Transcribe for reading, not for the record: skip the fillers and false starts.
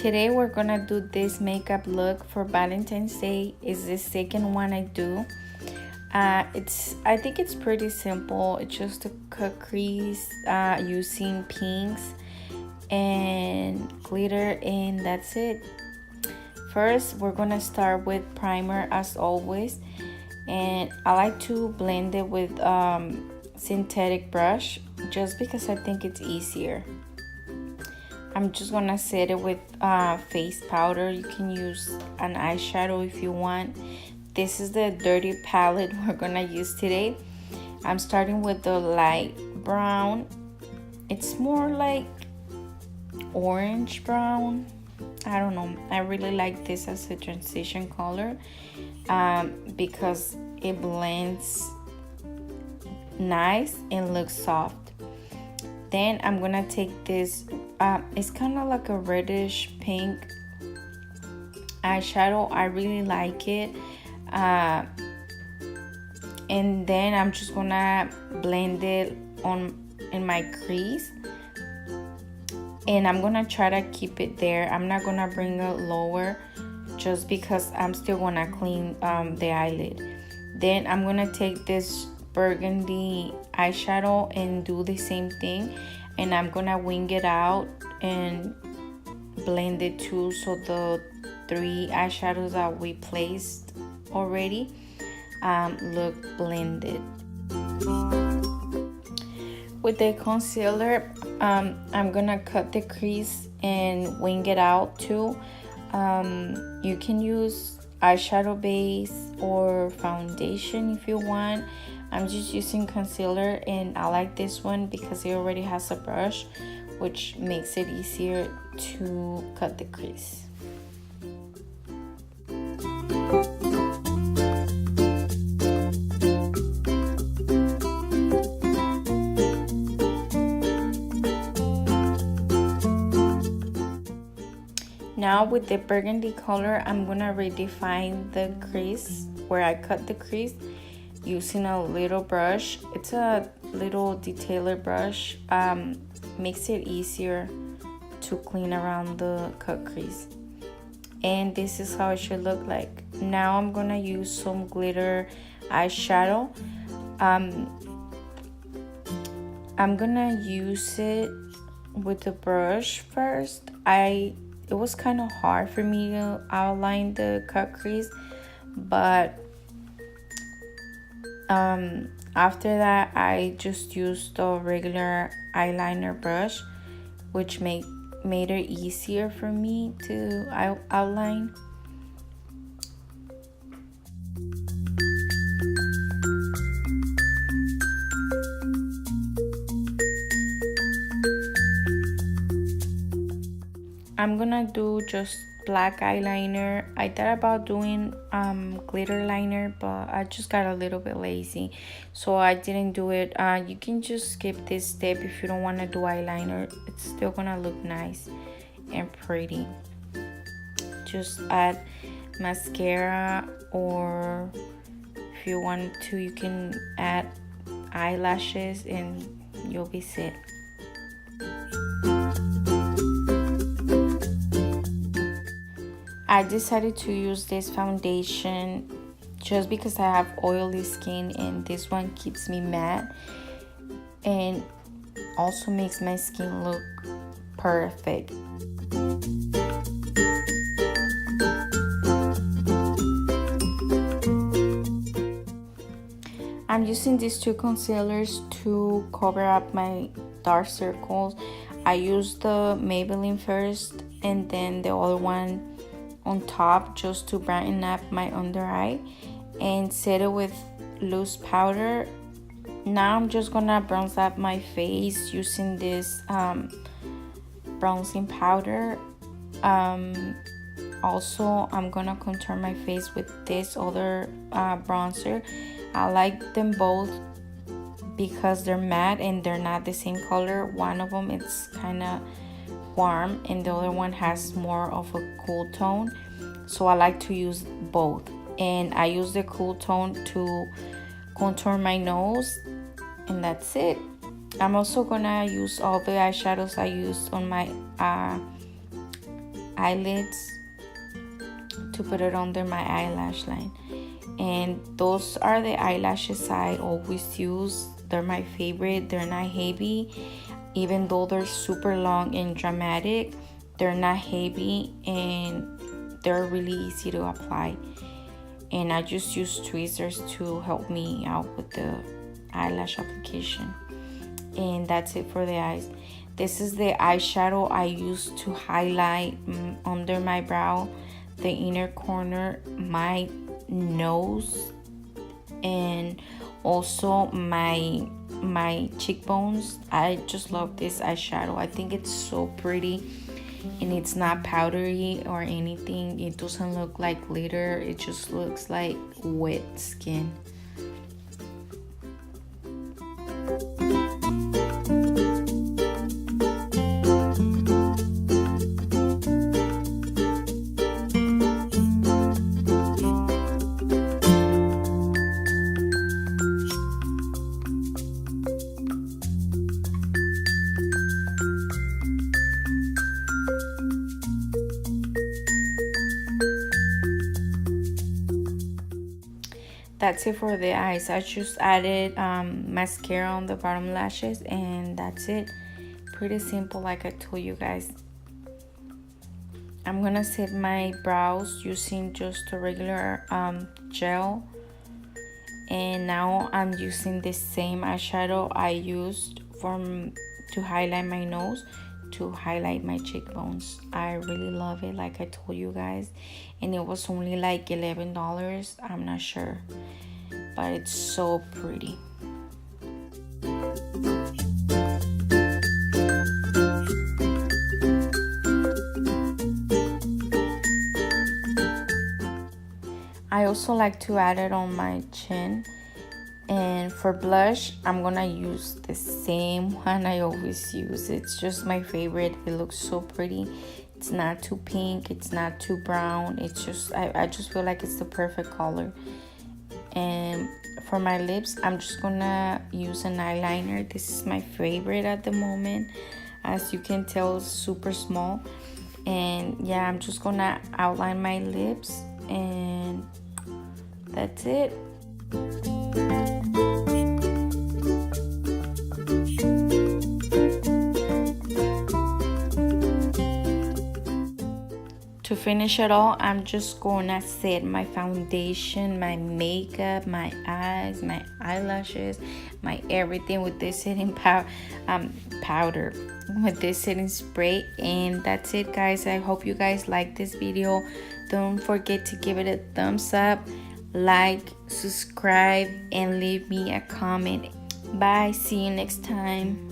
Today we're gonna do this makeup look for Valentine's Day. It's the second one I do. I think it's pretty simple. It's just to cut crease using pinks and glitter, and that's it. First, we're gonna start with primer as always, and I like to blend it with synthetic brush just because I think it's easier. I'm just gonna set it with face powder. You can use an eyeshadow if you want. This is the dirty palette we're gonna use today. I'm starting with the light brown. It's more like orange brown. I don't know. I really like this as a transition color because it blends nice and looks soft. Then I'm gonna take this, it's kind of like a reddish pink eyeshadow. I really like it. And then I'm just gonna blend it in my crease. And I'm gonna try to keep it there. I'm not gonna bring it lower just because I'm still gonna clean the eyelid. Then I'm gonna take this burgundy eyeshadow and do the same thing, and I'm gonna wing it out and blend it too, so the three eyeshadows that we placed already look blended. With the concealer, I'm gonna cut the crease and wing it out too. You can use eyeshadow base or foundation if you want. I'm just using concealer, and I like this one because it already has a brush, which makes it easier to cut the crease. Now with the burgundy color, I'm gonna redefine the crease where I cut the crease using a little brush. It's a little detailer brush. Makes it easier to clean around the cut crease. And this is how it should look like. Now I'm gonna use some glitter eyeshadow. I'm gonna use it with the brush first. It was kind of hard for me to outline the cut crease, but after that I just used a regular eyeliner brush, which made it easier for me to outline. I'm gonna do just black eyeliner. I thought about doing glitter liner, but I just got a little bit lazy, so I didn't do it. You can just skip this step if you don't want to do eyeliner. It's still gonna look nice and pretty. Just add mascara, or if you want to, you can add eyelashes, and you'll be set. I decided to use this foundation just because I have oily skin, and this one keeps me matte and also makes my skin look perfect. I'm using these two concealers to cover up my dark circles. I used the Maybelline first and then the other one on top just to brighten up my under eye, and set it with loose powder. Now I'm just gonna bronze up my face using this bronzing powder. Also, I'm gonna contour my face with this other bronzer. I like them both because they're matte and they're not the same color. One of them is kind of warm and the other one has more of a cool tone, so I like to use both. And I use the cool tone to contour my nose, and that's it. I'm also gonna use all the eyeshadows I used on my eyelids to put it under my eyelash line. And those are the eyelashes I always use. They're my favorite. They're not heavy, even though they're super long and dramatic. They're not heavy and they're really easy to apply. And I just use tweezers to help me out with the eyelash application. And that's it for the eyes. This is the eyeshadow I use to highlight under my brow, the inner corner, my nose, and also my cheekbones. I just love this eyeshadow. I think it's so pretty, and it's not powdery or anything. It doesn't look like glitter. It just looks like wet skin. That's it for the eyes. I just added mascara on the bottom lashes, and that's it. Pretty simple, like I told you guys. I'm gonna set my brows using just a regular gel, and now I'm using the same eyeshadow I used to highlight my nose, to highlight my cheekbones. I really love it, like I told you guys, and it was only like $11. I'm not sure, but it's so pretty. I also like to add it on my chin. And for blush, I'm gonna use the same one I always use. It's just my favorite. It looks so pretty. It's not too pink, it's not too brown. It's just, I just feel like it's the perfect color. And for my lips, I'm just gonna use an eyeliner. This is my favorite at the moment. As you can tell, it's super small. And yeah, I'm just gonna outline my lips, and that's it. To finish it all, I'm just gonna set my foundation, my makeup, my eyes, my eyelashes, my everything with this setting powder, with this setting spray. And that's it, guys. I hope you guys like this video. Don't forget to give it a thumbs up, like, subscribe, and leave me a comment. Bye. See you next time.